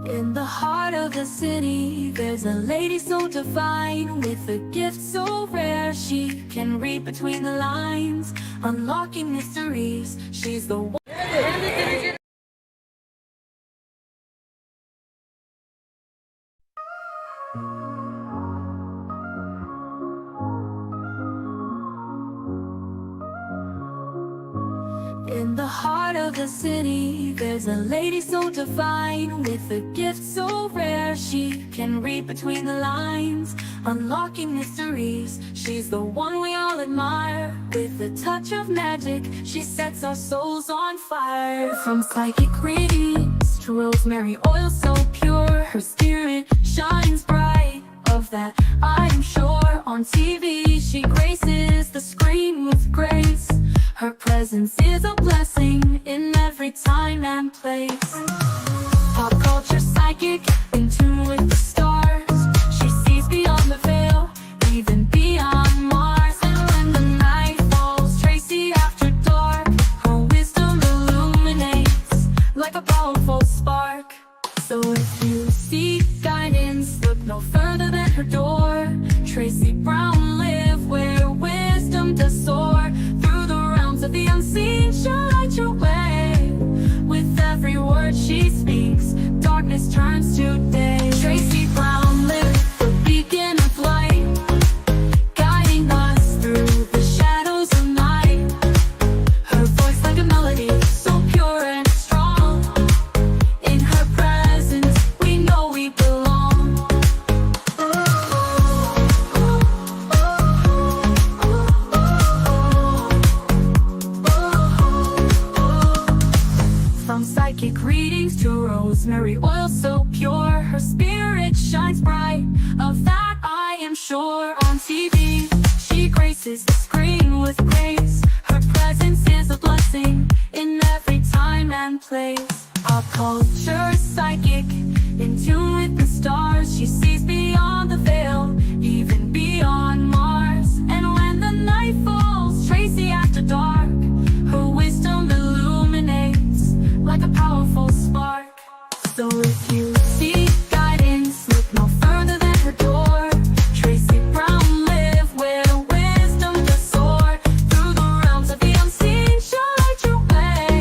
In the heart of the city, there's a lady so divine, with a gift so rare. She can read between the lines, unlocking mysteries. She's the one. In the heart of the city, there's a lady so divine, with a gift so rare. She can read between the lines, unlocking mysteries. She's the one we all admire, with a touch of magic. She sets our souls on fire. From psychic readings to rosemary oil so pure, her spirit shines bright. Of that I am sure. On TV she graces the screen with grace. Her presence is a blessing in every time and place. Pop culture psychic, in tune with the stars. She sees beyond the veil, even beyond Mars. And when the night falls, Tracy after dark, her wisdom illuminates like a powerful spark. So if you seek guidance, look no further than her door. Tracy Brown live where wisdom does soar. Through the realms of the unseen, she'll light your way. With every word she speaks, darkness turns to day. Tracy Brown live, the beacon of light, guiding us through the shadows of night. Her voice like a melody, so pure and strong. In her presence, we know we belong. From psychic readings to rosemary oil so pure, her spirit shines bright. Of that I am sure. On TV, she graces the screen with grace. Her presence is a blessing in every time and place. Pop culture psychic, in tune with the stars. She sees beyond the veil, even beyond Mars. And when the night falls, Tracy after dark, her wisdom illuminates like a powerful spark. So if you seek guidance, look no further than her door. Tracy Brown live where wisdom does soar. Through the realms of the unseen, she'll light your way.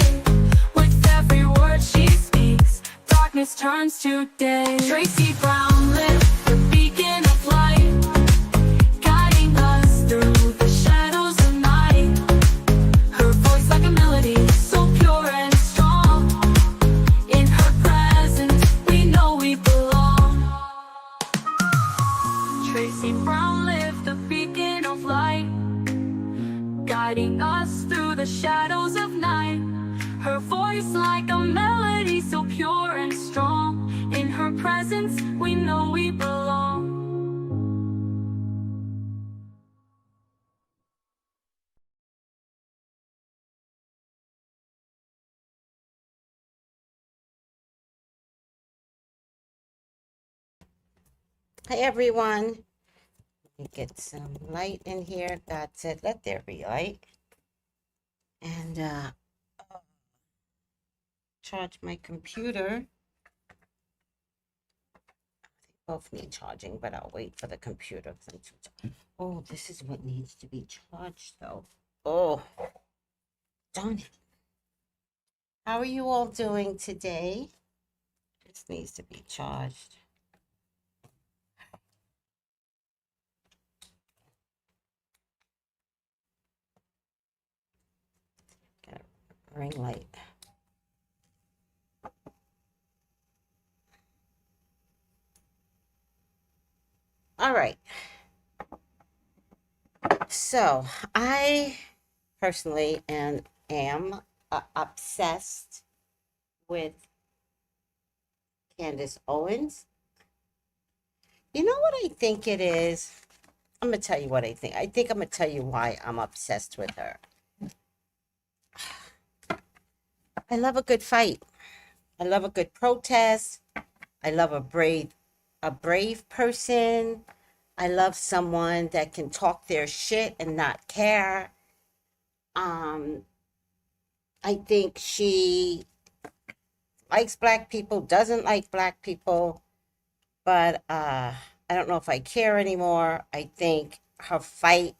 With every word she speaks, darkness turns to day. Tracy Brown live, the beacon of light, guiding us through the shadows of night. Her voice like a melody, so pure and strong. In her presence, we know we belong. Tracy Brown live, the beacon of light, guiding us through the shadows of night. Her voice like a melody, so pure and strong. In her presence, we know we belong. Hi everyone. Let me get some light in here. God said, let there be light. And charge my computer. They both need charging, but I'll wait for the computer. Oh, this is what needs to be charged though. Oh, darn it. How are you all doing today? This needs to be charged. Got a ring light. All right. So I personally am obsessed with Candance Owens. You know what I think it is? I'm going to tell you what I think. I think I'm going to tell you why I'm obsessed with her. I love a good fight. I love a good protest. I love a brave person. I love someone that can talk their shit and not care. Um, I think she likes black people, doesn't like black people, but I don't know if I care anymore. I think her fight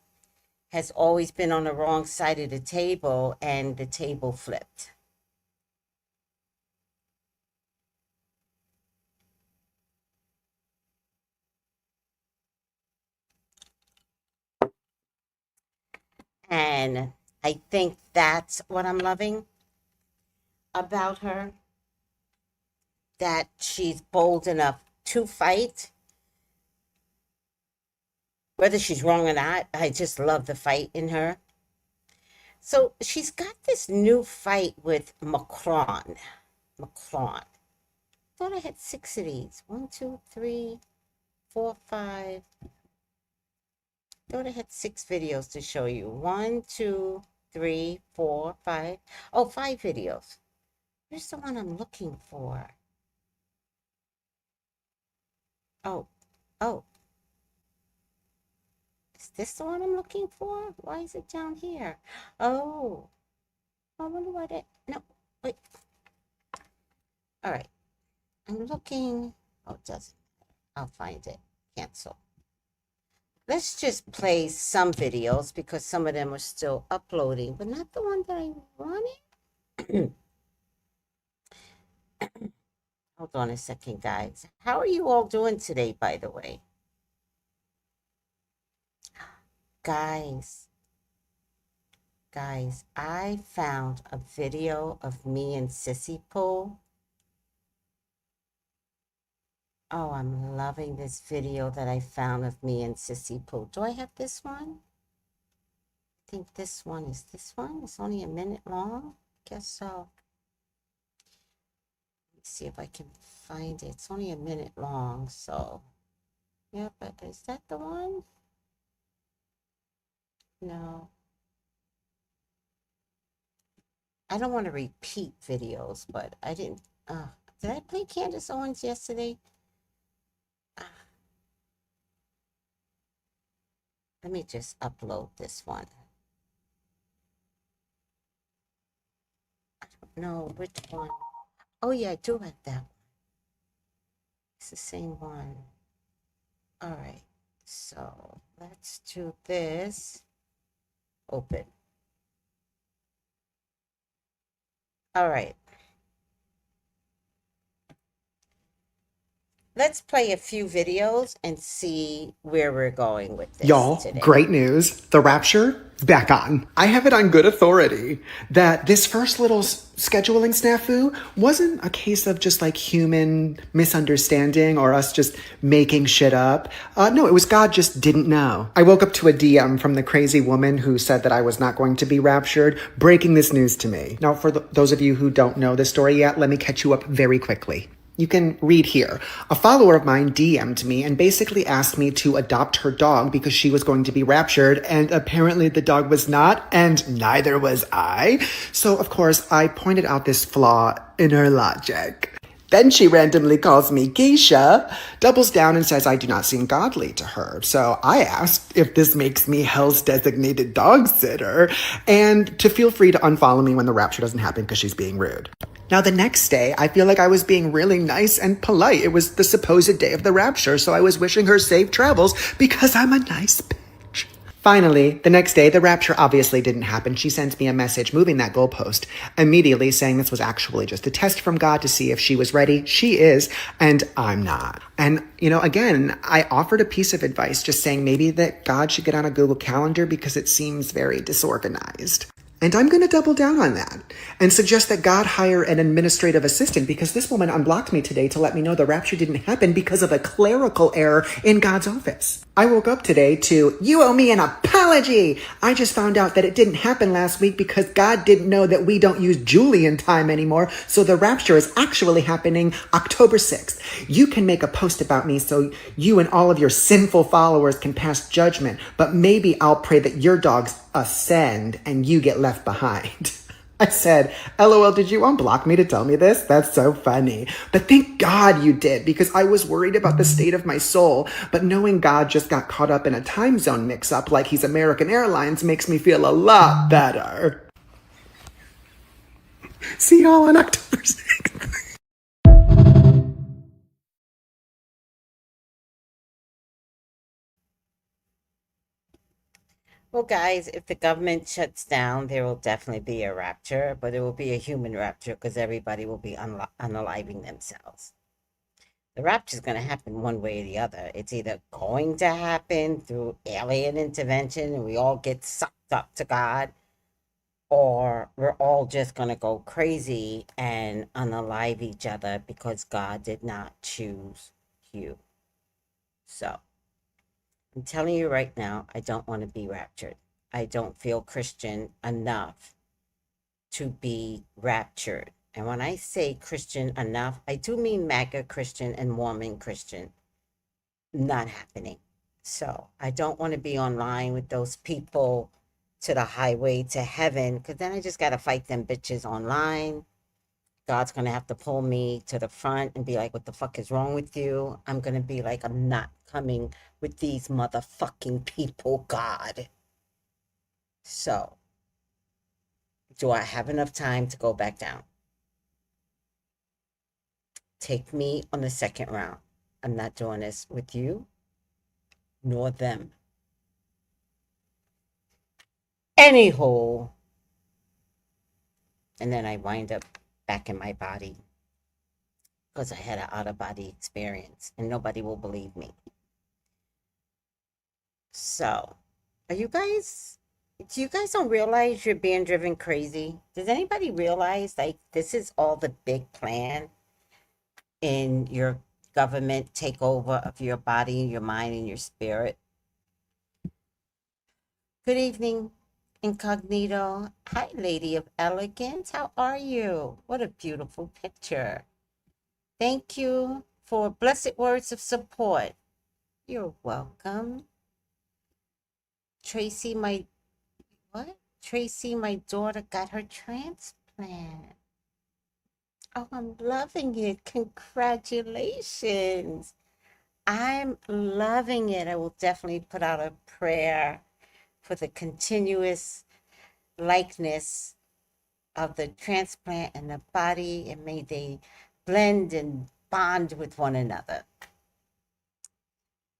has always been on the wrong side of the table, and the table flipped. And I think that's what I'm loving about her, that she's bold enough to fight. Whether she's wrong or not, I just love the fight in her. So she's got this new fight with Macron. Macron. Thought I had 6 of these. 1, 2, 3, 4, 5. Thought I had 6 videos to show you. 1, 2, 3, 4, 5. Oh, 5 videos. Where's the one I'm looking for? Oh, oh. Is this the one I'm looking for? Why is it down here? Oh, I wonder what it. No, wait. All right. I'm looking. Oh, it doesn't. I'll find it. Cancel. Let's just play some videos because some of them are still uploading, but not the one that I wanted. Hold on a second, guys. How are you all doing today, by the way? Guys, I found a video of me and Sissy Pool. Oh, I'm loving this video that I found of me and Sissy Pooh. Do I have this one? I think this one is this one. It's only a minute long. Guess so. Let's see if I can find it. It's only a minute long, so. Yeah, but is that the one? No. I don't want to repeat videos, but I didn't. Did I play Candance Owens yesterday? Let me just upload this one. I don't know which one. Oh, yeah, I do have that one. It's the same one. All right, so let's do this. Open. All right. Let's play a few videos and see where we're going with this Y'all, today. great news. The Rapture is back on. I have it on good authority that this first little scheduling snafu wasn't a case of just like human misunderstanding or us just making shit up. No, it was God just didn't know. I woke up to a DM from the crazy woman who said that I was not going to be raptured, breaking this news to me. Now, for those of you who don't know the story yet, let me catch you up very quickly. You can read here. A follower of mine DM'd me and basically asked me to adopt her dog because she was going to be raptured, and apparently the dog was not, and neither was I. So, of course, I pointed out this flaw in her logic. Then she randomly calls me Geisha, doubles down and says I do not seem godly to her. So I asked if this makes me hell's designated dog sitter, and to feel free to unfollow me when the rapture doesn't happen because she's being rude. Now, the next day, I feel like I was being really nice and polite. It was the supposed day of the rapture, so I was wishing her safe travels because I'm a nice bitch. Finally, the next day, the rapture obviously didn't happen. She sent me a message moving that goalpost, immediately saying this was actually just a test from God to see if she was ready. She is, and I'm not. And, again, I offered a piece of advice just saying maybe that God should get on a Google Calendar because it seems very disorganized. And I'm going to double down on that and suggest that God hire an administrative assistant because this woman unblocked me today to let me know the rapture didn't happen because of a clerical error in God's office. I woke up today to, you owe me an apology. I just found out that it didn't happen last week because God didn't know that we don't use Julian time anymore. So the rapture is actually happening October 6th. You can make a post about me so you and all of your sinful followers can pass judgment, but maybe I'll pray that your dogs ascend and you get left behind. I said, LOL, did you unblock me to tell me this? That's so funny. But thank God you did, because I was worried about the state of my soul. But knowing God just got caught up in a time zone mix up like he's American Airlines makes me feel a lot better. See y'all on October 6th. Well, guys, if the government shuts down, there will definitely be a rapture, but it will be a human rapture because everybody will be unaliving themselves. The rapture is going to happen one way or the other. It's either going to happen through alien intervention and we all get sucked up to God, or we're all just going to go crazy and unalive each other because God did not choose you. So I'm telling you right now, I don't want to be raptured. I don't feel Christian enough to be raptured. And when I say Christian enough, I do mean MAGA Christian and Mormon Christian. Not happening. So I don't want to be online with those people to the highway to heaven, because then I just got to fight them bitches online. God's going to have to pull me to the front and be like, what the fuck is wrong with you? I'm going to be like, I'm not coming with these motherfucking people, God. So, do I have enough time to go back down? Take me on the second round. I'm not doing this with you nor them. Anywho, and then I wind up back in my body because I had an out-of-body experience and nobody will believe me. So, do you guys don't realize you're being driven crazy? Does anybody realize like this is all the big plan in your government takeover of your body, your mind, and your spirit? Good evening, Incognito. Hi, Lady of Elegance. How are you? What a beautiful picture. Thank you for blessed words of support. You're welcome. Tracy, my what? Tracy, my daughter got her transplant. Oh, I'm loving it. Congratulations. I'm loving it. I will definitely put out a prayer for the continuous likeness of the transplant and the body, and may they blend and bond with one another.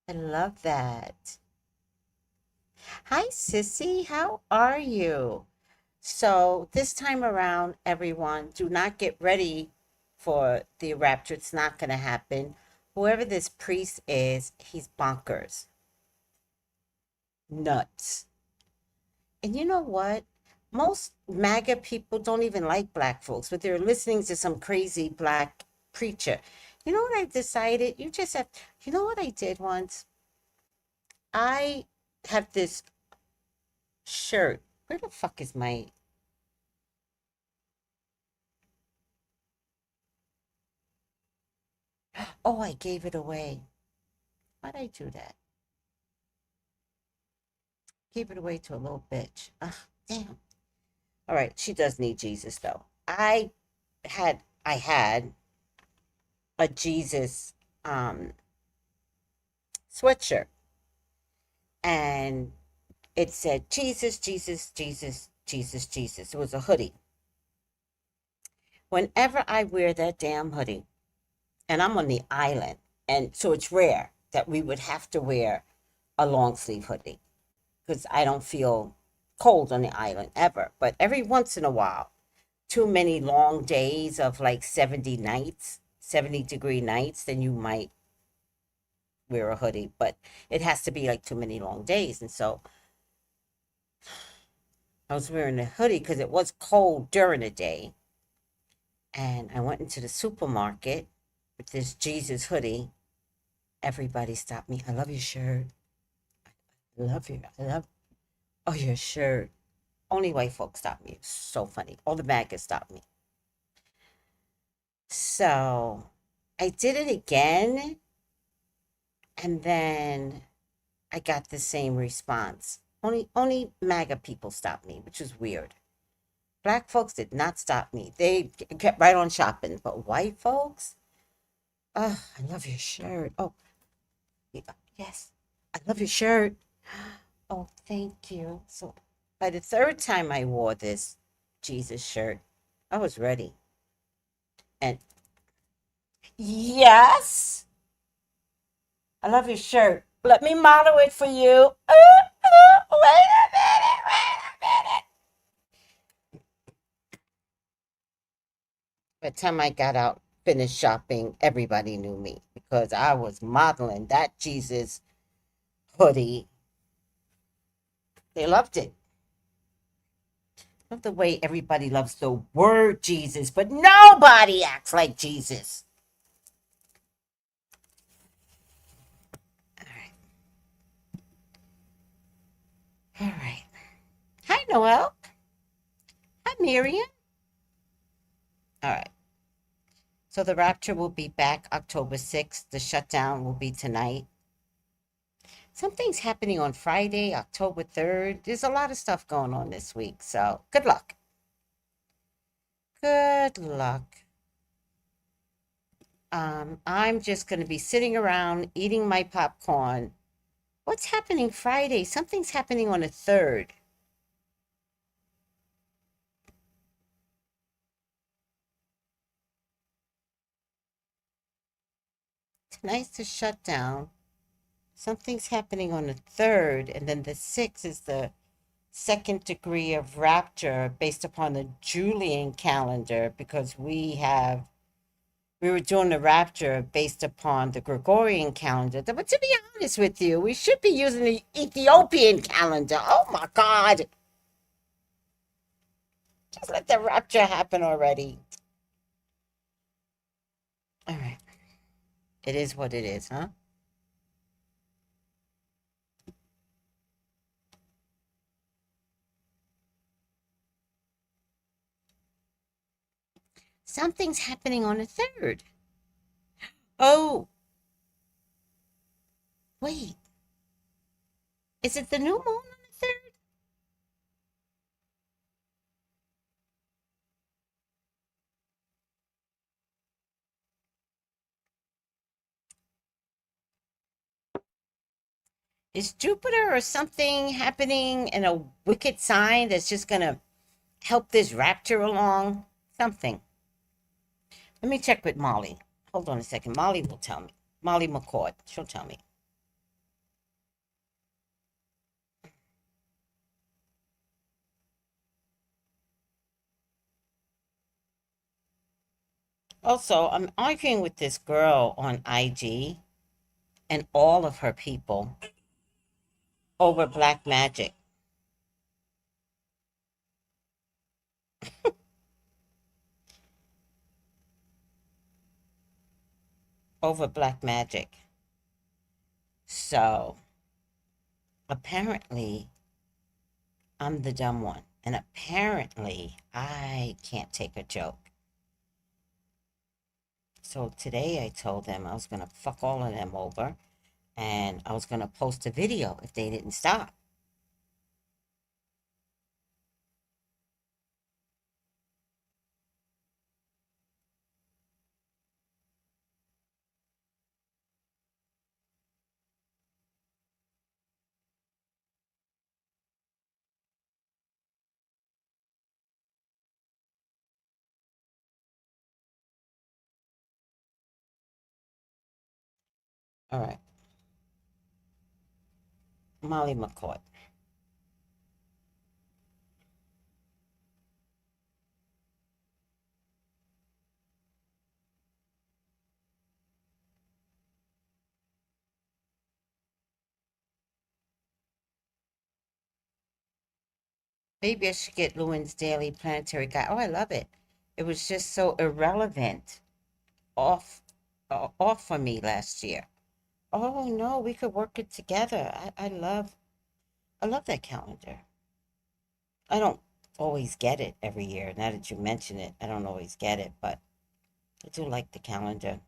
I love that. Hi, Sissy. How are you? So this time around, everyone, do not get ready for the rapture. It's not going to happen. Whoever this priest is, he's bonkers. Nuts. And you know what? Most MAGA people don't even like black folks, but they're listening to some crazy black preacher. You know what I decided? You know what I did once? I have this shirt. Where the fuck is my, oh, I gave it away. Why'd I do that? Gave it away to a little bitch. Ugh, damn. All right, she does need Jesus though. I had a Jesus sweatshirt, and it said Jesus, Jesus, Jesus, Jesus, Jesus. It was a hoodie. Whenever I wear that damn hoodie, and I'm on the island, and so it's rare that we would have to wear a long sleeve hoodie because I don't feel cold on the island ever. But every once in a while, too many long days of like 70 nights, 70-degree nights, then you might wear a hoodie. But it has to be like too many long days. And so I was wearing a hoodie because it was cold during the day. And I went into the supermarket with this Jesus hoodie. Everybody stopped me. I love your shirt. I love you. Oh, your shirt. Only white folks stopped me. It's so funny. All the maggots stopped me. So I did it again. And then I got the same response. Only MAGA people stopped me, which is weird. Black folks did not stop me. They kept right on shopping. But white folks, oh, I love your shirt. Oh, yes, I love your shirt. Oh, thank you. So by the third time I wore this Jesus shirt, I was ready. And yes, I love your shirt. Let me model it for you. Wait a minute, wait a minute. By the time I got out, finished shopping, everybody knew me because I was modeling that Jesus hoodie. They loved it. Love the way everybody loves the word Jesus, but nobody acts like Jesus. All right. All right. Hi, Noel. Hi, Miriam. All right. So the rapture will be back October 6th. The shutdown will be tonight. Something's happening on Friday, October 3rd. There's a lot of stuff going on this week. So good luck. Good luck. I'm just going to be sitting around eating my popcorn. What's happening Friday? Something's happening on the 3rd. Tonight's the shutdown. Something's happening on the 3rd, and then the 6th is the second degree of rapture based upon the Julian calendar because we were doing the rapture based upon the Gregorian calendar. But to be honest with you, we should be using the Ethiopian calendar. Oh my God. Just let the rapture happen already. All right. It is what it is, huh? Something's happening on the 3rd. Oh, wait. Is it the new moon on the 3rd? Is Jupiter or something happening in a wicked sign that's just going to help this rapture along? Something. Let me check with Molly. Hold on a second. Molly will tell me. Molly McCord. She'll tell me. Also, I'm arguing with this girl on IG and all of her people over black magic. Over black magic. So apparently, I'm the dumb one. And apparently, I can't take a joke. So today I told them I was going to fuck all of them over and I was going to post a video if they didn't stop. All right. Molly McCoy. Maybe I should get Lewin's Daily Planetary Guide. Oh, I love it. It was just so irrelevant off off for me last year. Oh no, we could work it together. I love that calendar. I don't always get it every year. Now that you mention it, I don't always get it, but I do like the calendar.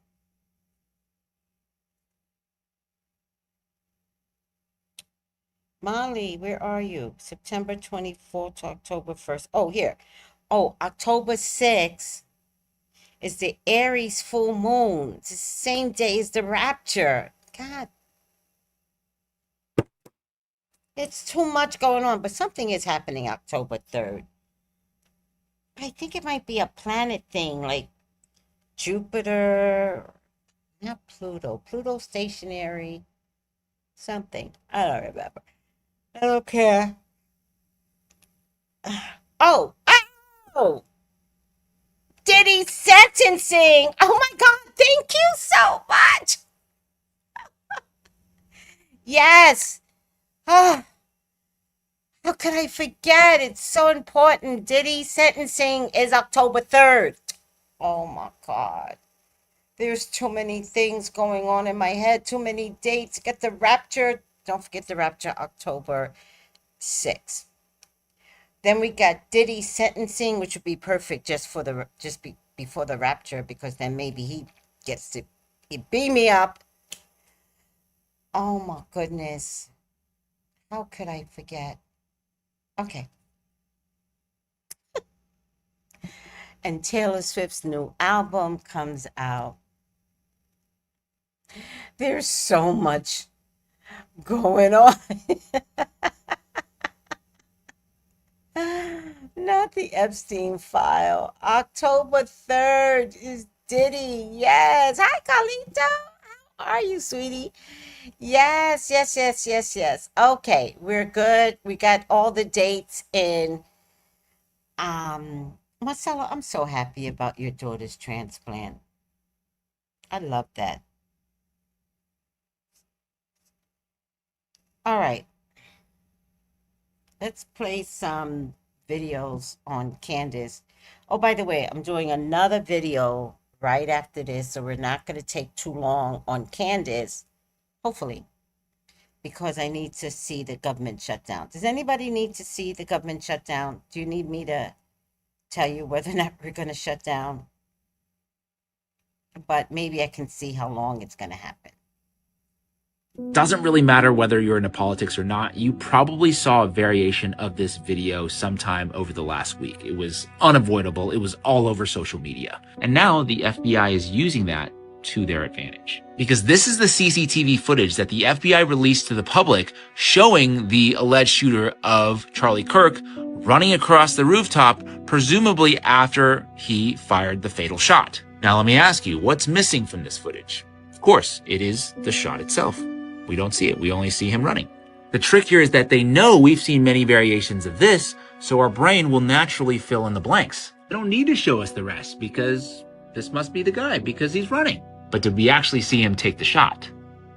Molly, where are you? September 24th to October 1st. Oh, here. Oh, October 6th is the Aries full moon. It's the same day as the rapture. God, it's too much going on, but something is happening October 3rd. I think it might be a planet thing, like Jupiter, not Pluto. Pluto stationary, something. I don't remember. I don't care. Oh, oh, Diddy sentencing. Oh my God, thank you so much. Yes. Ah, how could I forget? It's so important. Diddy sentencing is October 3rd. Oh my God. There's too many things going on in my head, too many dates. Get the rapture. Don't forget the rapture, October 6th. Then we got Diddy sentencing, which would be perfect just for the before the rapture, because then maybe he gets to beat me up. Oh my goodness. How could I forget? Okay. And Taylor Swift's new album comes out. There's so much going on. Not the Epstein file. October 3rd is Diddy. Yes. Hi, Carlito. How are you, sweetie? Yes, yes, yes, yes, yes. Okay, we're good. We got all the dates in. Marcella, I'm so happy about your daughter's transplant. I love that. All right, let's play some videos on Candace. Oh, by the way, I'm doing another video right after this, so we're not going to take too long on Candace, hopefully, because I need to see the government shutdown. Does anybody need to see the government shutdown? Do you need me to tell you whether or not we're going to shut down? But maybe I can see how long it's going to happen. Doesn't really matter whether you're into politics or not. You probably saw a variation of this video sometime over the last week. It was unavoidable. It was all over social media. And now the FBI is using that to their advantage. Because this is the CCTV footage that the FBI released to the public showing the alleged shooter of Charlie Kirk running across the rooftop, presumably after he fired the fatal shot. Now let me ask you, what's missing from this footage? Of course, it is the shot itself. We don't see it. We only see him running. The trick here is that they know we've seen many variations of this, so our brain will naturally fill in the blanks. They don't need to show us the rest because this must be the guy because he's running. But did we actually see him take the shot?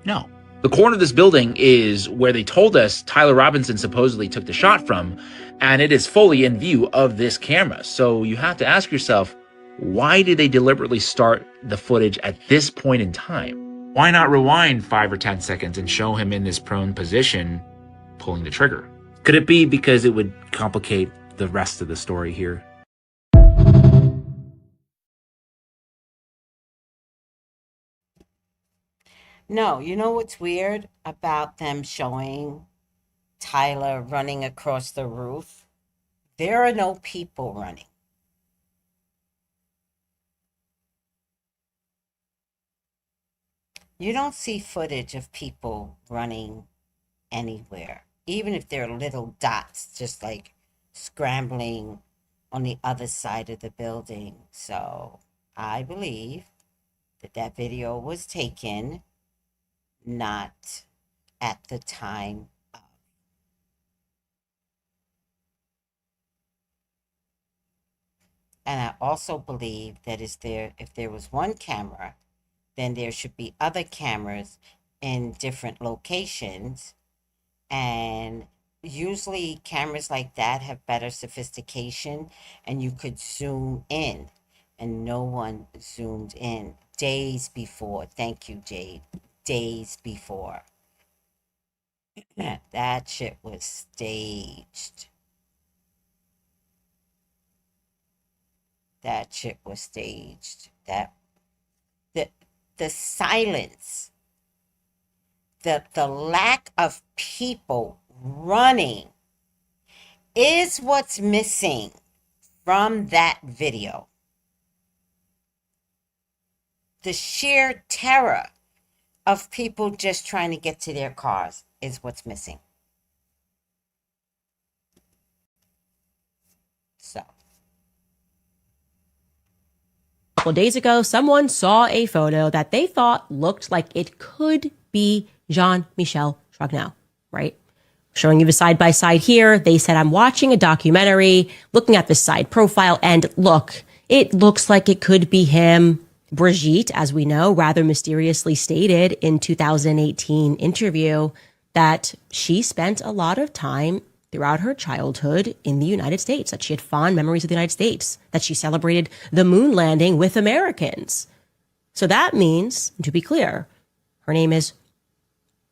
No. The corner of this building is where they told us Tyler Robinson supposedly took the shot from, and it is fully in view of this camera. So you have to ask yourself, why did they deliberately start the footage at this point in time? Why not rewind 5 or 10 seconds and show him in this prone position pulling the trigger? Could it be because it would complicate the rest of the story here? No, you know what's weird about them showing Tyler running across the roof? There are no people running. You don't see footage of people running anywhere, even if they're little dots, just like scrambling on the other side of the building. So I believe that that video was taken not at the time of. And I also believe that if there was one camera, then there should be other cameras in different locations. And usually cameras like that have better sophistication and you could zoom in. And no one zoomed in days before. Thank you, Jade. Days before. That shit was staged. That shit was staged. The the silence, the lack of people running is what's missing from that video. The sheer terror of people just trying to get to their cars is what's missing. So. A couple days ago, someone saw a photo that they thought looked like it could be Jean-Michel Trogneau, right? Showing you the side-by-side here. They said, I'm watching a documentary, looking at the side profile, and look, it looks like it could be him. Brigitte, as we know, rather mysteriously stated in 2018 interview that she spent a lot of time throughout her childhood in the United States, that she had fond memories of the United States, that she celebrated the moon landing with Americans. So that means, to be clear, her name is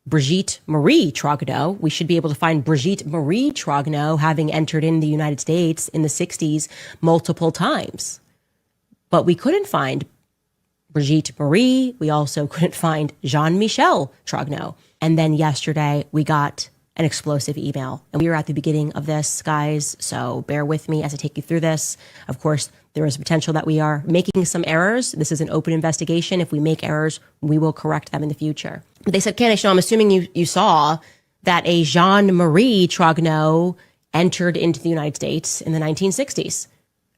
Brigitte Marie Trogneau. We should be able to find Brigitte Marie Trogneau having entered in the United States in the 60s multiple times. But we couldn't find Brigitte Marie. We also couldn't find Jean-Michel Trogneau. And then yesterday we got an explosive email. And we are at the beginning of this, guys, so bear with me as I take you through this. Of course, there is potential that we are making some errors. This is an open investigation. If we make errors, we will correct them in the future. They said, Candance, I'm assuming you saw that a Jean-Marie Trogneau entered into the United States in the 1960s.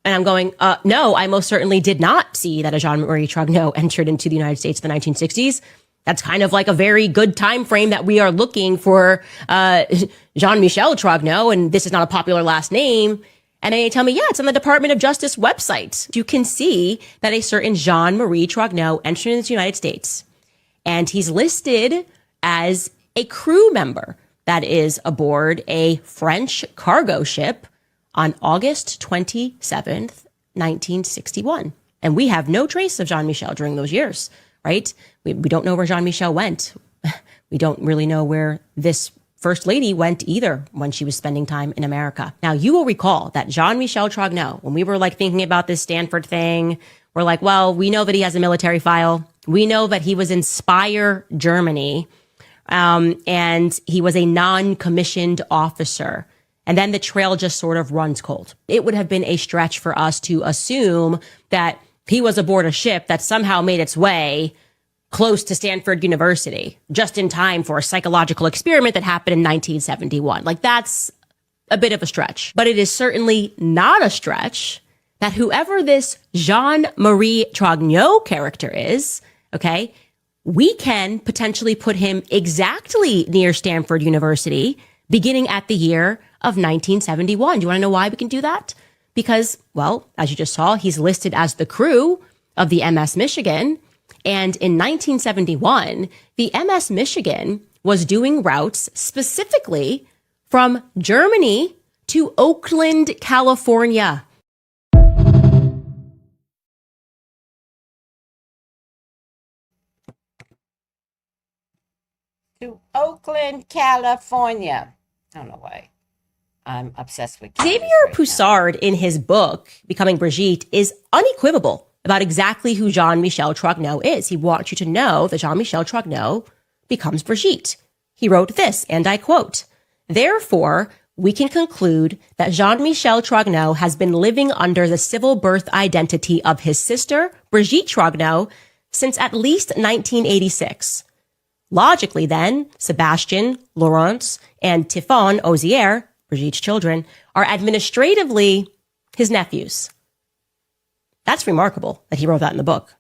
And I'm going, no, I most certainly did not see that a Jean-Marie Trogneau entered into the United States in the 1960s. That's kind of like a very good time frame that we are looking for Jean-Michel Trogneau, and this is not a popular last name. And they tell me, yeah, it's on the Department of Justice website. You can see that a certain Jean-Marie Trogneau entered into the United States, and he's listed as a crew member that is aboard a French cargo ship on August 27th, 1961. And we have no trace of Jean-Michel during those years, right? We don't know where Jean-Michel went. We don't really know where this First Lady went either when she was spending time in America. Now, you will recall that Jean-Michel Trogneau, when we were like thinking about this Stanford thing, we're like, well, we know that he has a military file. We know that he was in Speyer, Germany, and he was a non-commissioned officer. And then the trail just sort of runs cold. It would have been a stretch for us to assume that he was aboard a ship that somehow made its way close to Stanford University, just in time for a psychological experiment that happened in 1971. Like, that's a bit of a stretch. But it is certainly not a stretch that whoever this Jean-Marie Trogneau character is, okay, we can potentially put him exactly near Stanford University, beginning at the year of 1971. Do you want to know why we can do that? Because, well, as you just saw, he's listed as the crew of the MS Michigan. And in 1971, the MS Michigan was doing routes specifically from Germany to Oakland, California. To Oakland, California. I don't know why. I'm obsessed with Xavier right Poussard, in his book, Becoming Brigitte, is unequivocal about exactly who Jean-Michel Trogneau is. He wants you to know that Jean-Michel Trogneau becomes Brigitte. He wrote this, and I quote, "Therefore, we can conclude that Jean-Michel Trogneau has been living under the civil birth identity of his sister, Brigitte Trogneau, since at least 1986. Logically, then, Sebastian, Laurence, and Typhon Ozier, Brigitte's children, are administratively his nephews." That's remarkable that he wrote that in the book,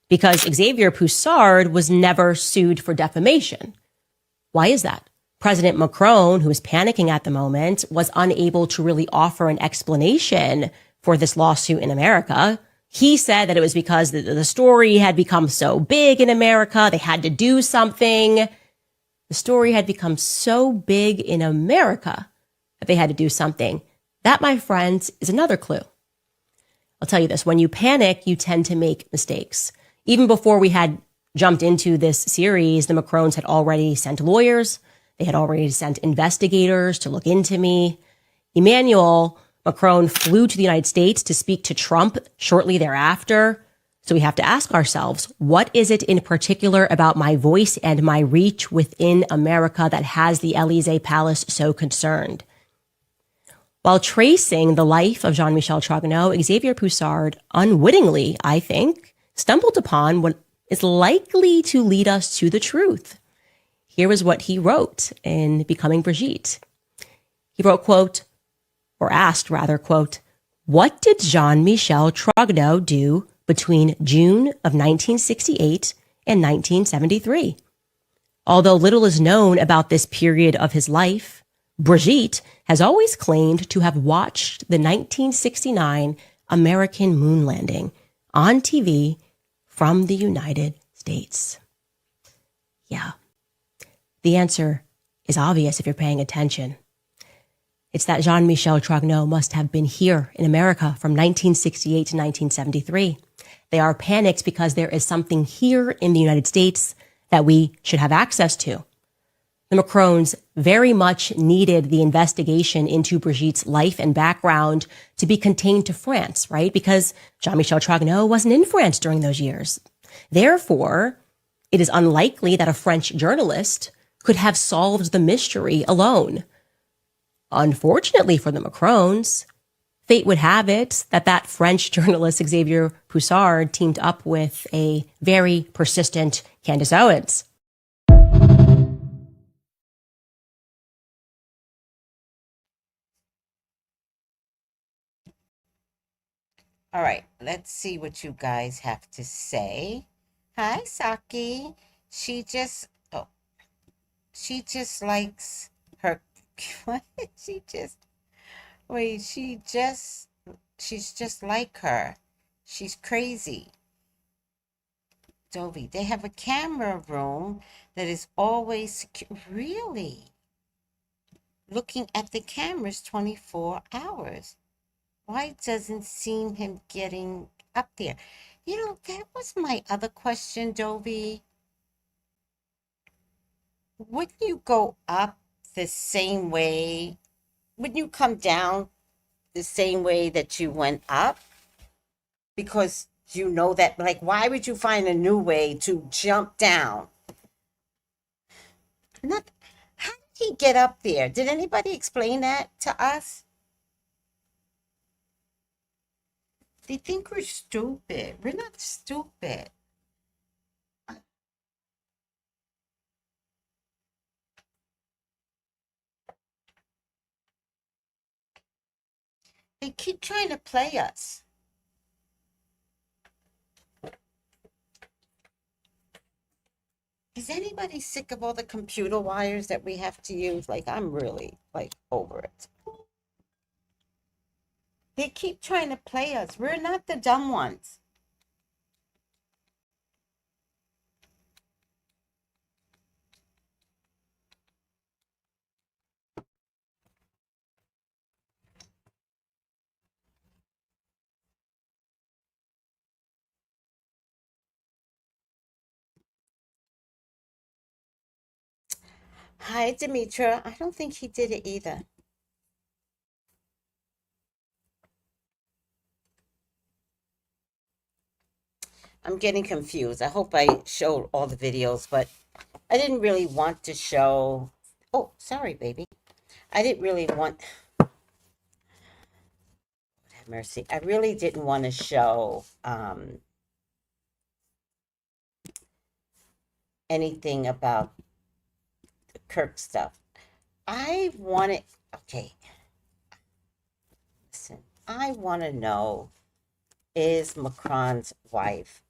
because Xavier Poussard was never sued for defamation. Why is that? President Macron, who is panicking at the moment, was unable to really offer an explanation for this lawsuit in America. He said that it was because the story had become so big in America, they had to do something. The story had become so big in America that they had to do something. That, my friends, is another clue. I'll tell you this, when you panic, you tend to make mistakes. Even before we had jumped into this series, the Macrons had already sent lawyers. They had already sent investigators to look into me. Emmanuel Macron flew to the United States to speak to Trump shortly thereafter. So we have to ask ourselves, what is it in particular about my voice and my reach within America that has the Élysée Palace so concerned? While tracing the life of Jean-Michel Trogneux, Xavier Poussard unwittingly, I think, stumbled upon what is likely to lead us to the truth. Here is what he wrote in Becoming Brigitte. He wrote, quote, or asked rather, quote, what did Jean-Michel Trogneux do between June of 1968 and 1973? Although little is known about this period of his life, Brigitte has always claimed to have watched the 1969 American moon landing on TV from the United States. Yeah. The answer is obvious if you're paying attention. It's that Jean-Michel Trogneux must have been here in America from 1968 to 1973. They are panicked because there is something here in the United States that we should have access to. The Macrons very much needed the investigation into Brigitte's life and background to be contained to France, right? Because Jean-Michel Trogneux wasn't in France during those years. Therefore, it is unlikely that a French journalist could have solved the mystery alone. Unfortunately for the Macrons, fate would have it that French journalist Xavier Poussard teamed up with a very persistent Candance Owens. All right, let's see what you guys have to say. Hi, Saki. She just likes her. What? She's just like her. She's crazy. Dovey, they have a camera room that is always secure. Really? Looking at the cameras 24 hours. Why doesn't seem him getting up there? You know, that was my other question, Dovey. Wouldn't you go up the same way? Wouldn't you come down the same way that you went up? Because you know that, like, why would you find a new way to jump down? Not, how did he get up there? Did anybody explain that to us? They think we're stupid. We're not stupid. They keep trying to play us. Is anybody sick of all the computer wires that we have to use? Like, I'm really, like, over it. They keep trying to play us. We're not the dumb ones. Hi, Demetra. I don't think he did it either. I'm getting confused. I hope I showed all the videos, but I didn't really want to show. Oh, sorry, baby. I didn't really want. Have mercy. I really didn't want to show anything about the Kirk stuff. I wanted. Okay. Listen, I want to know, is Macron's wife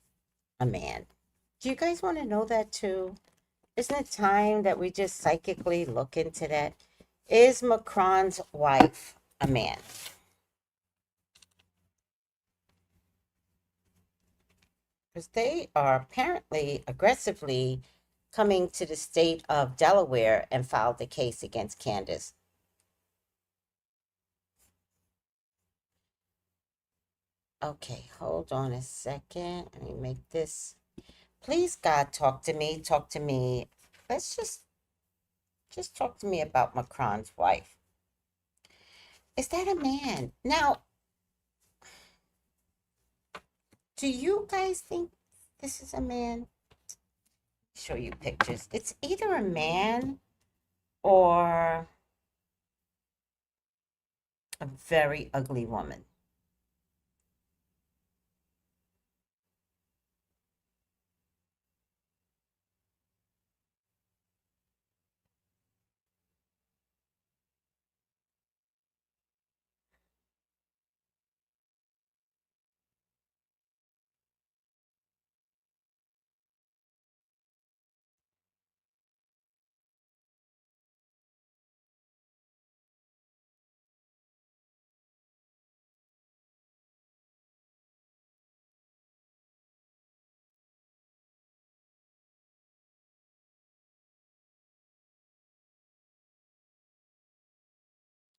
a man? Do you guys want to know that too? Isn't it time that we just psychically look into that? Is Macron's wife a man? Because they are apparently aggressively coming to the state of Delaware and filed the case against Candance. Okay, hold on a second. Let me make this. Please, God, talk to me. Talk to me. Let's just talk to me about Macron's wife. Is that a man? Now, do you guys think this is a man? Show you pictures. It's either a man or A very ugly woman.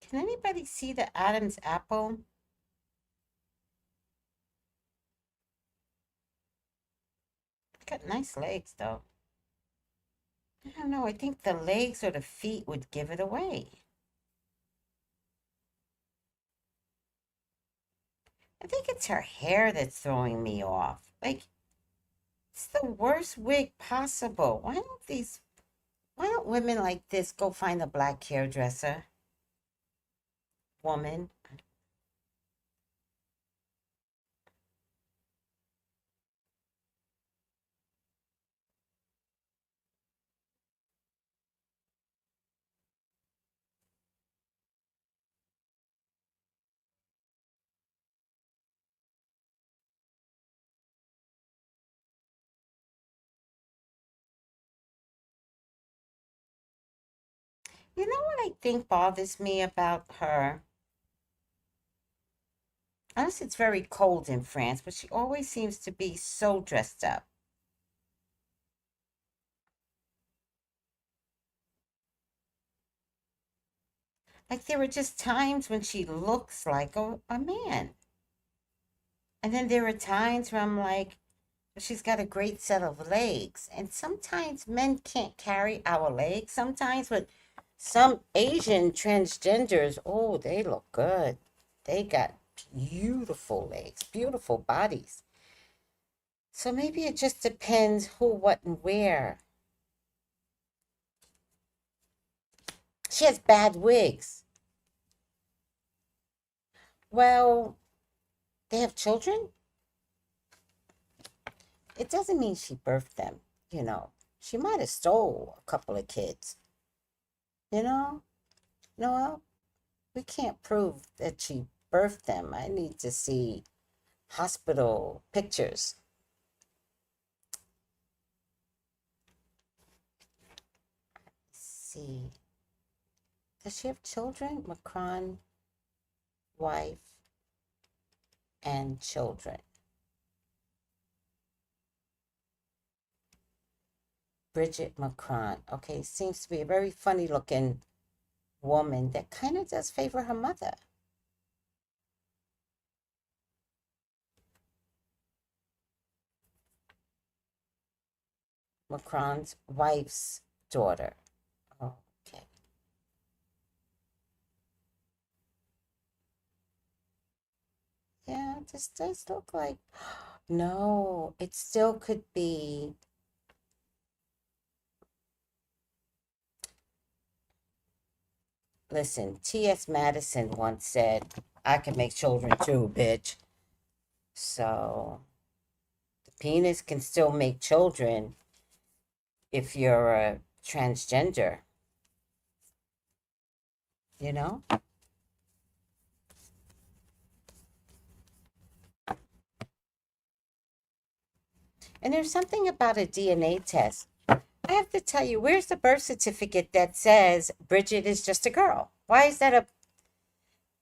Can anybody see the Adam's apple? Got nice legs, though. I don't know. I think the legs or the feet would give it away. I think it's her hair that's throwing me off. Like, it's the worst wig possible. Why don't women like this go find a black hairdresser? Woman. You know what I think bothers me about her? Unless it's very cold in France, but she always seems to be so dressed up. Like there are just times when she looks like a man. And then there are times where I'm like, she's got a great set of legs. And sometimes men can't carry our legs sometimes, but some Asian transgenders, oh, they look good. They got beautiful legs, beautiful bodies. So maybe it just depends who, what, and where. She has bad wigs. Well, they have children? It doesn't mean she birthed them, you know. She might have stole a couple of kids, you know? No, we can't prove that she birthed them. I need to see hospital pictures. Let's see. Does she have children? Macron, wife, and children. Bridget Macron. Okay, seems to be a very funny looking woman that kind of does favor her mother. Macron's wife's daughter. Okay. Yeah, this does look like. No, it still could be. Listen, T.S. Madison once said, I can make children too, bitch. So the penis can still make children if you're a transgender, you know? And there's something about a DNA test. I have to tell you, where's the birth certificate that says Bridget is just a girl? Why is that a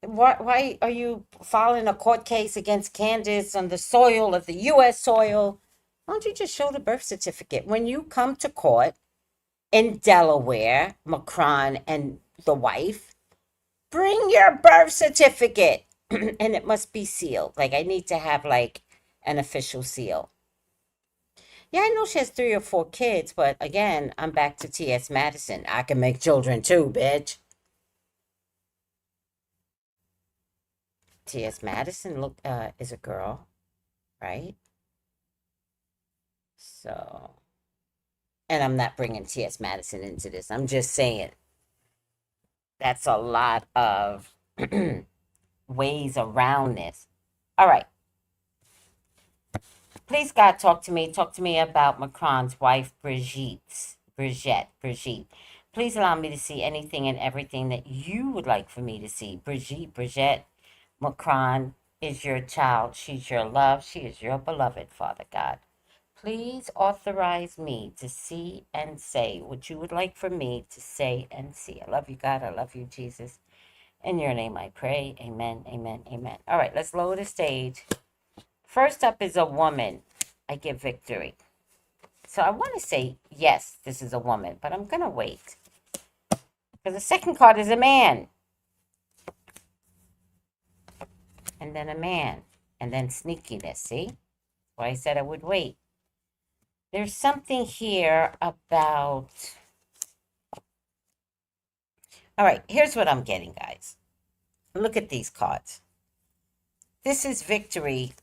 why are you filing a court case against Candance on the soil of the US soil? Why don't you just show the birth certificate? When you come to court in Delaware, Macron and the wife, bring your birth certificate. And it must be sealed. Like I need to have like an official seal. Yeah, I know she has 3 or 4 kids, but again, I'm back to T.S. Madison. I can make children too, bitch. T.S. Madison is a girl, right? So, and I'm not bringing T.S. Madison into this. I'm just saying that's a lot of ways around this. All right. Please, God, talk to me. Talk to me about Macron's wife, Brigitte. Please allow me to see anything and everything that you would like for me to see. Brigitte, Macron is your child. She's your love. She is your beloved, Father God. Please authorize me to see and say what you would like for me to say and see. I love you, God. I love you, Jesus. In your name I pray. Amen, amen, amen. All right, let's lower the stage. First up is a woman. I give victory. So I want to say, yes, this is a woman, but I'm going to wait. Because the second card is a man. And then a man. And then sneakiness, see? Why I said I would wait. There's something here about... All right, here's what I'm getting, guys. Look at these cards. This is victory,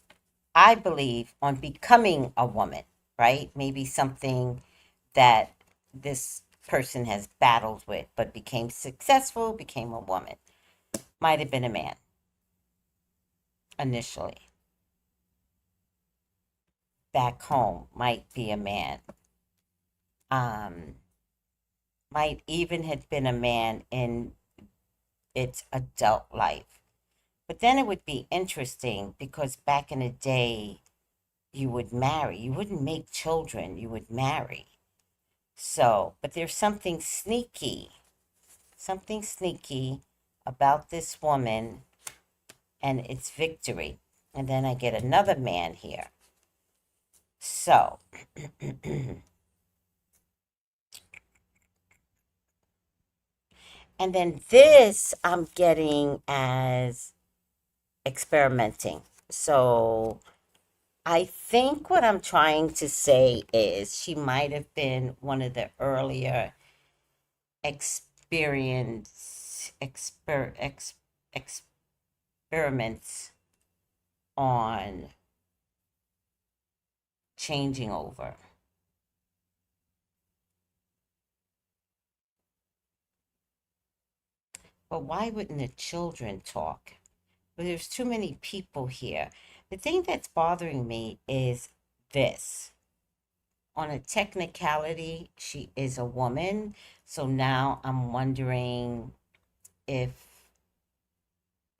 I believe, on becoming a woman, right? Maybe something that this person has battled with, but became successful, became a woman. Might have been a man initially. Back home, might be a man. Might even have been a man in its adult life. But then it would be interesting because back in the day, you would marry. You wouldn't make children, you would marry. So, but there's something sneaky about this woman and its victory. And then I get another man here. So, and then this I'm getting as experimenting. So I think what I'm trying to say is she might have been one of the earlier experiments on changing over. But why wouldn't the children talk? But there's too many people here. The thing that's bothering me is this. On a technicality, she is a woman. So now I'm wondering if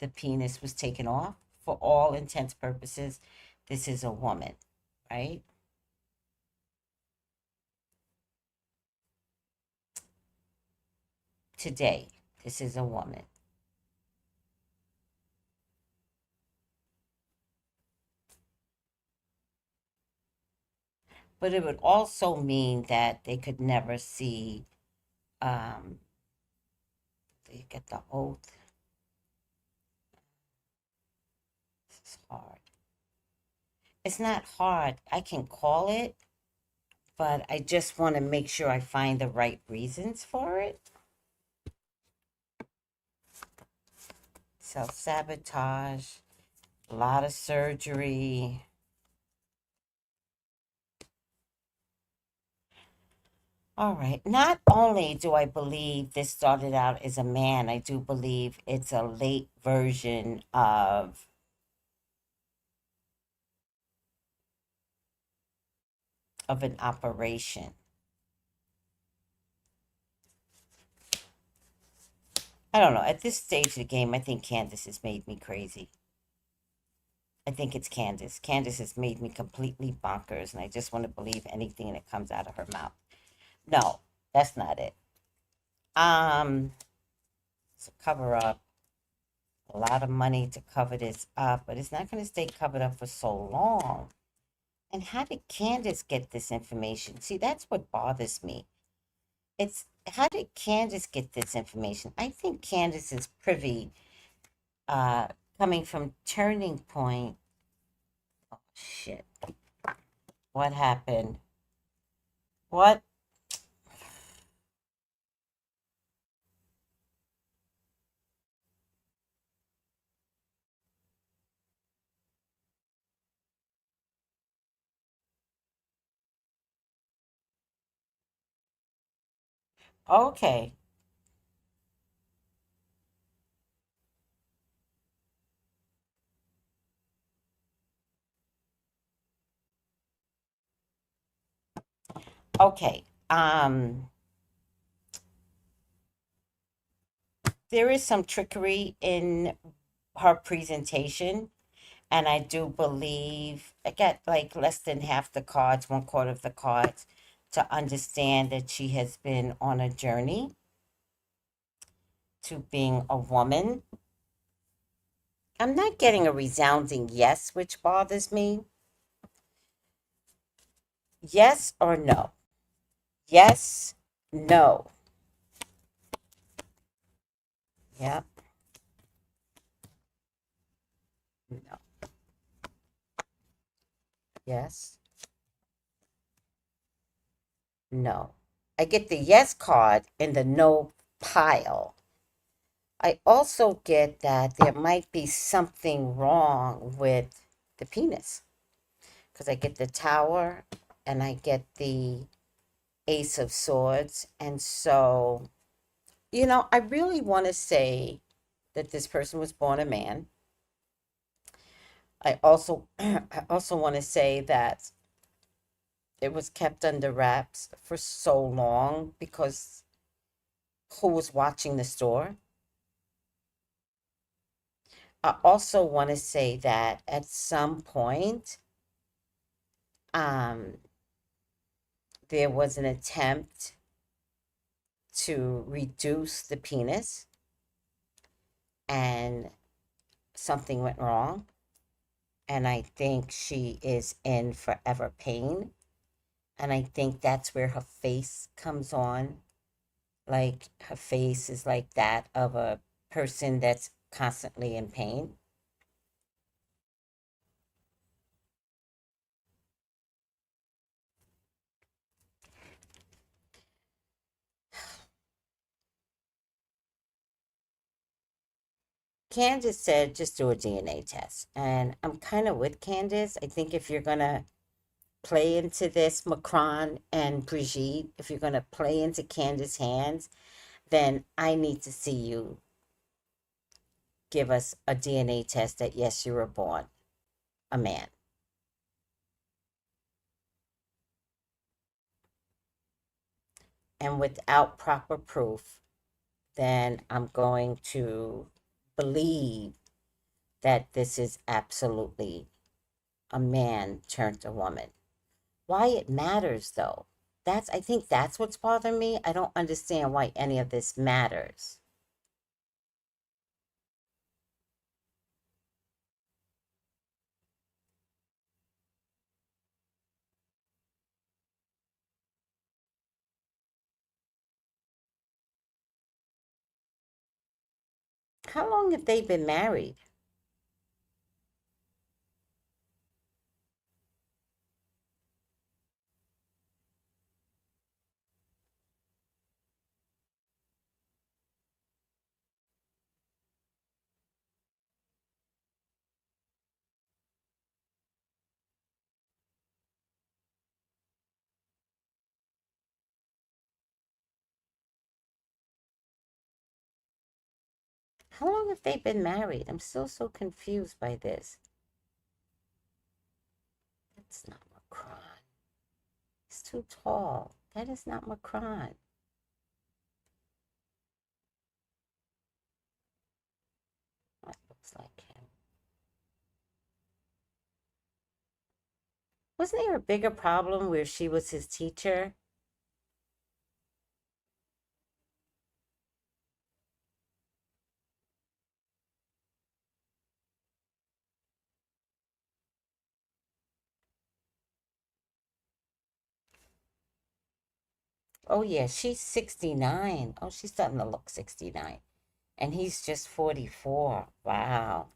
the penis was taken off. For all intents purposes, this is a woman, right? Today, this is a woman. But it would also mean that they could never see, they get the oath. This is hard. It's not hard. I can call it, but I just want to make sure I find the right reasons for it. Self-sabotage, a lot of surgery. All right. Not only do I believe this started out as a man, I do believe it's a late version of an operation. I don't know. At this stage of the game, I think Candace has made me crazy. I think it's Candace. Candace has made me completely bonkers, and I just want to believe anything that comes out of her mouth. No, that's not it. It's a cover up. A lot of money to cover this up, but it's not going to stay covered up for so long. And how did Candace get this information? See, that's what bothers me. It's how did Candace get this information? I think Candace is privy, coming from Turning Point. Oh, shit. What happened? What? Okay. Okay. There is some trickery in her presentation, and I do believe I got like less than half the cards, one quarter of the cards, to understand that she has been on a journey to being a woman. I'm not getting a resounding yes, which bothers me. Yes or no? Yes, no. Yep, no. Yes, no. I get the yes card in the no pile. I also get that there might be something wrong with the penis because I get the tower and I get the ace of swords. And so, I really want to say that this person was born a man. I also I also want to say that it was kept under wraps for so long because who was watching the store? I also want to say that at some point, um, there was an attempt to reduce the penis and something went wrong. And I think she is in forever pain. And I think that's where her face comes on. Like her face is like that of a person that's constantly in pain. Candace said just do a DNA test. And I'm kind of with Candace. I think if you're going to play into this, Macron and Brigitte, if you're going to play into Candace's hands, then I need to see you give us a DNA test that, yes, you were born a man. And without proper proof, then I'm going to believe that this is absolutely a man turned a woman. Why it matters, though, I think that's what's bothering me. I don't understand why any of this matters. How long have they been married? How long have they been married? I'm still so confused by this. That's not Macron. He's too tall. That is not Macron. That looks like him. Wasn't there a bigger problem where she was his teacher? Oh, yeah, she's 69. Oh, she's starting to look 69. And he's just 44. Wow.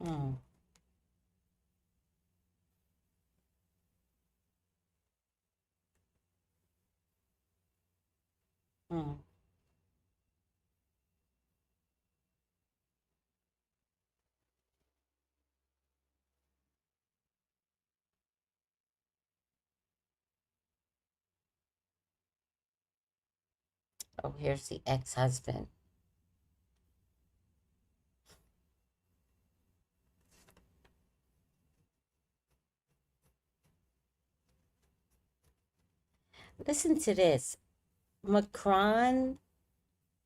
Mm, mm. Oh, here's the ex-husband. Listen to this. Macron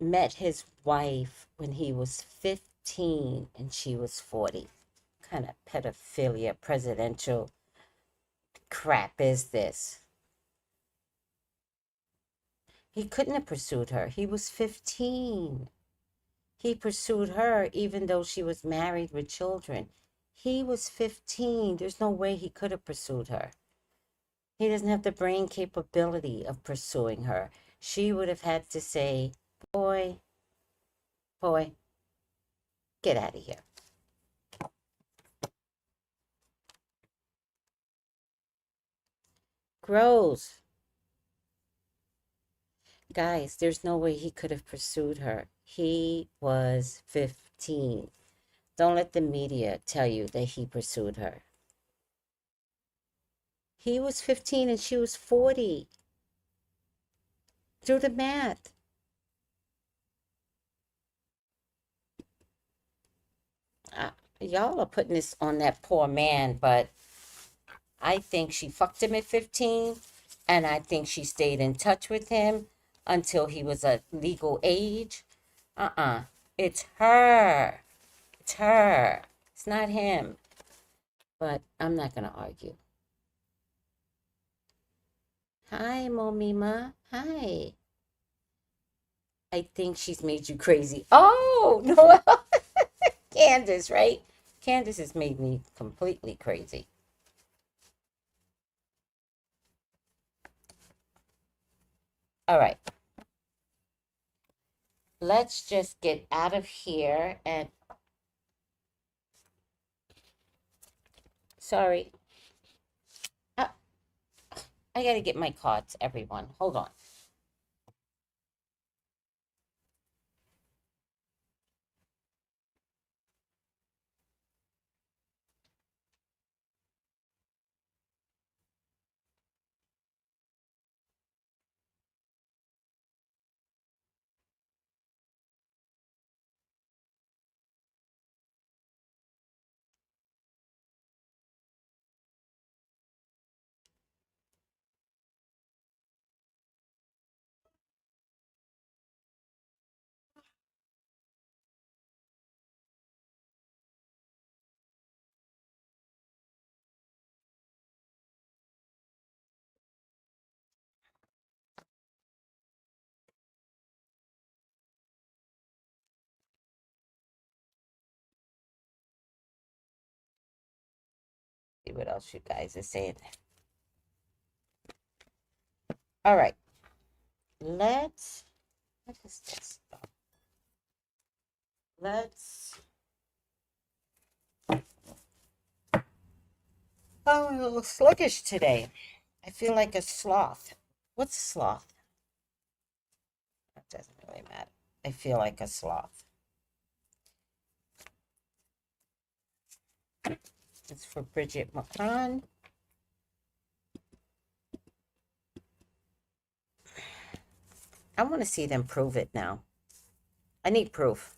met his wife when he was 15 and she was 40. What kind of pedophilia presidential crap is this? He couldn't have pursued her. He was 15. He pursued her even though she was married with children. He was 15. There's no way he could have pursued her. He doesn't have the brain capability of pursuing her. She would have had to say, boy, get out of here. Gross. Guys, there's no way he could have pursued her. He was 15. Don't let the media tell you that he pursued her. He was 15 and she was 40. Do the math. Y'all are putting this on that poor man, but I think she fucked him at 15, and I think she stayed in touch with him until he was a legal age. It's her. It's her. It's not him. But I'm not going to argue. Hi, Momima. Hi. I think she's made you crazy. Oh, no. Candace, right? Candace has made me completely crazy. All right. Let's just get out of here and... Sorry. I got to get my cards, everyone. Hold on. See what else you guys are saying. All right. What is this? Oh, I'm a little sluggish today. I feel like a sloth. What's sloth? That doesn't really matter. I feel like a sloth. It's for Bridget Macron. I want to see them prove it now. I need proof.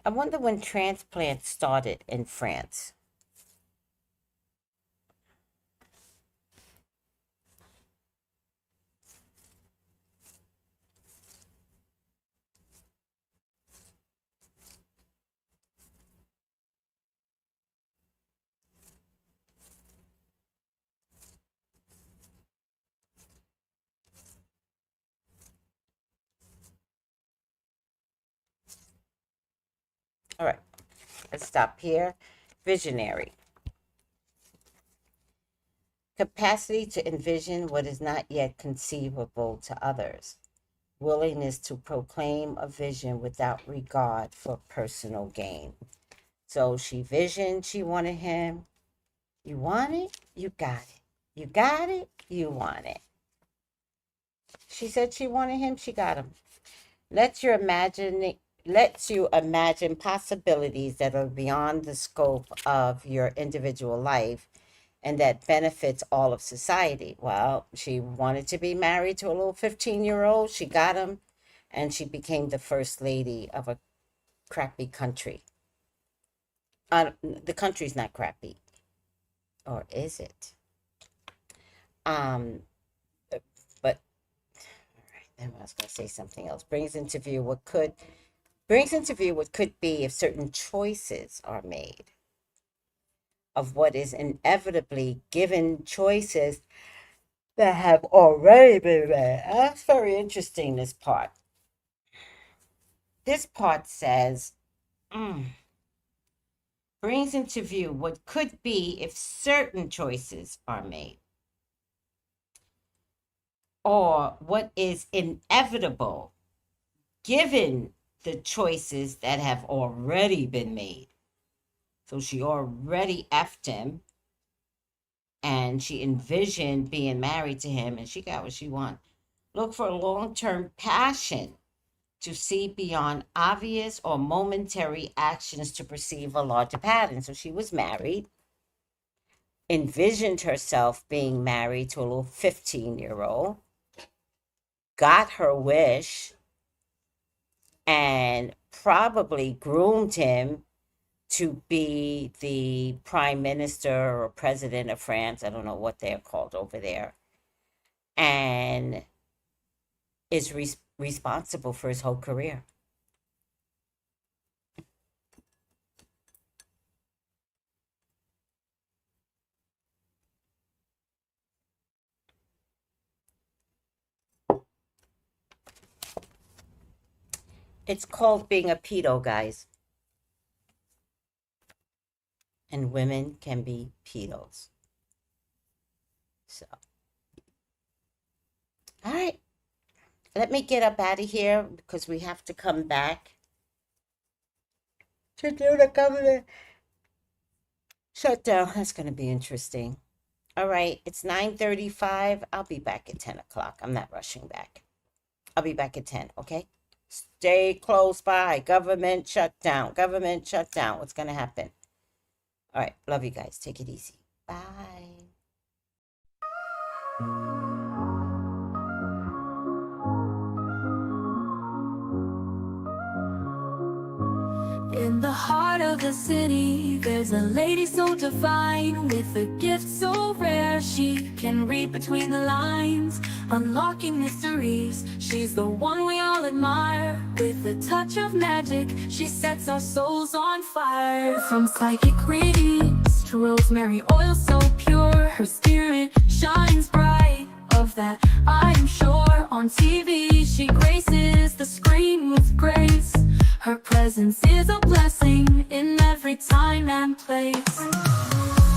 I wonder when transplants started in France. All right, let's stop here. Visionary. Capacity to envision what is not yet conceivable to others. Willingness to proclaim a vision without regard for personal gain. So she visioned, she wanted him. You want it, you got it. You got it, you want it. She said she wanted him, she got him. Let your imagination lets you imagine possibilities that are beyond the scope of your individual life and that benefits all of society. Well, she wanted to be married to a little 15-year-old. She got him, and she became the first lady of a crappy country. The country's not crappy. Or is it? But all right, then I was going to say something else. Brings into view what could be if certain choices are made, of what is inevitably given choices that have already been made. That's very interesting, this part. This part says, brings into view what could be if certain choices are made, or what is inevitable given the choices that have already been made. So she already effed him, and she envisioned being married to him, and she got what she wanted. Look for long-term passion to see beyond obvious or momentary actions to perceive a larger pattern. So she was married, envisioned herself being married to a little 15-year-old, got her wish, and probably groomed him to be the prime minister or president of France. I don't know what they're called over there. And is responsible for his whole career. It's called being a pedo, guys. And women can be pedos. So, all right. Let me get up out of here because we have to come back to do the government shutdown. That's going to be interesting. All right. It's 9:35. I'll be back at 10 o'clock. I'm not rushing back. I'll be back at 10, okay? Stay close by. Government shutdown. Government shutdown. What's going to happen? All right. Love you guys. Take it easy. Bye. In the heart of the city, there's a lady so divine, with a gift so rare she can read between the lines, unlocking mysteries. She's the one we all admire. With a touch of magic, she sets our souls on fire. From psychic readings to rosemary oil so pure, her spirit shines bright. Of that I am sure. On TV she graces the screen with grace. Her presence is a blessing in every time and place.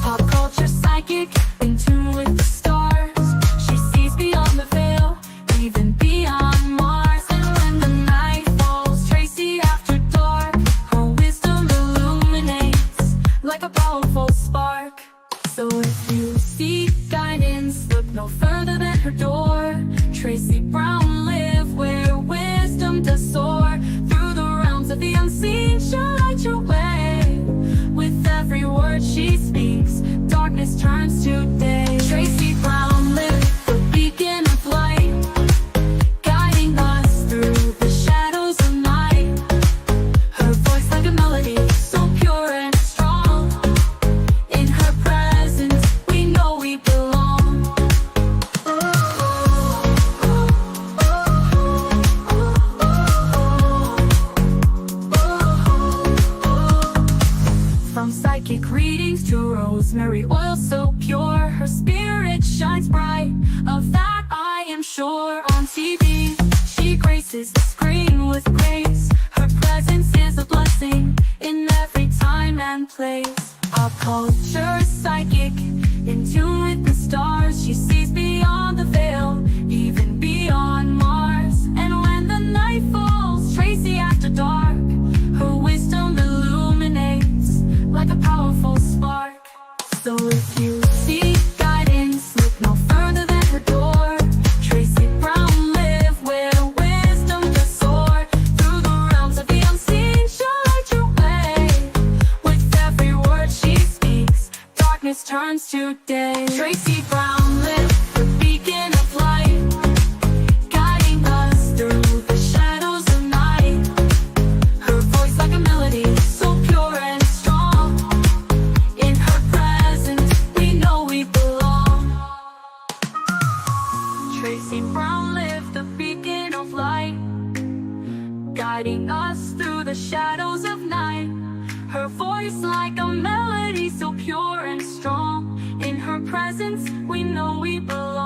Pop culture psychic, in tune with the stars. She sees beyond the veil, even beyond Mars. And when the night falls, Tracy after dark, her wisdom illuminates like a powerful spark. So if you seek guidance, look no further than her door. Tracy Brown live where wisdom does soar. Through the realms of the unseen, she'll light your way. With every word she speaks, darkness turns to day. Tracy Brown live, the beacon of light, guiding us through the shadows of night. Her voice like a melody, so pure and strong. In her presence, we know we belong. From psychic readings to rosemary oil so pure, her spirit shines bright. Of that I am sure. On TV, she graces the screen with grace. Her presence is a blessing in every time and place. Pop culture psychic, in tune with the stars. She sees beyond the veil, even beyond Mars. And when the night falls, Tracy after dark, her wisdom illuminates like a powerful spark. So if you seek guidance, look no further than her door. Tracy Brown live where wisdom does soar. Through the realms of the unseen, day. Tracy Brown lit the beacon of light, guiding us through the shadows of night. Her voice like a melody, so pure and strong. In her presence, we know we belong. Tracy Brown lit the beacon of light, guiding us through the shadows of night. Her voice like a melody, so pure and strong. In her presence, we know we belong.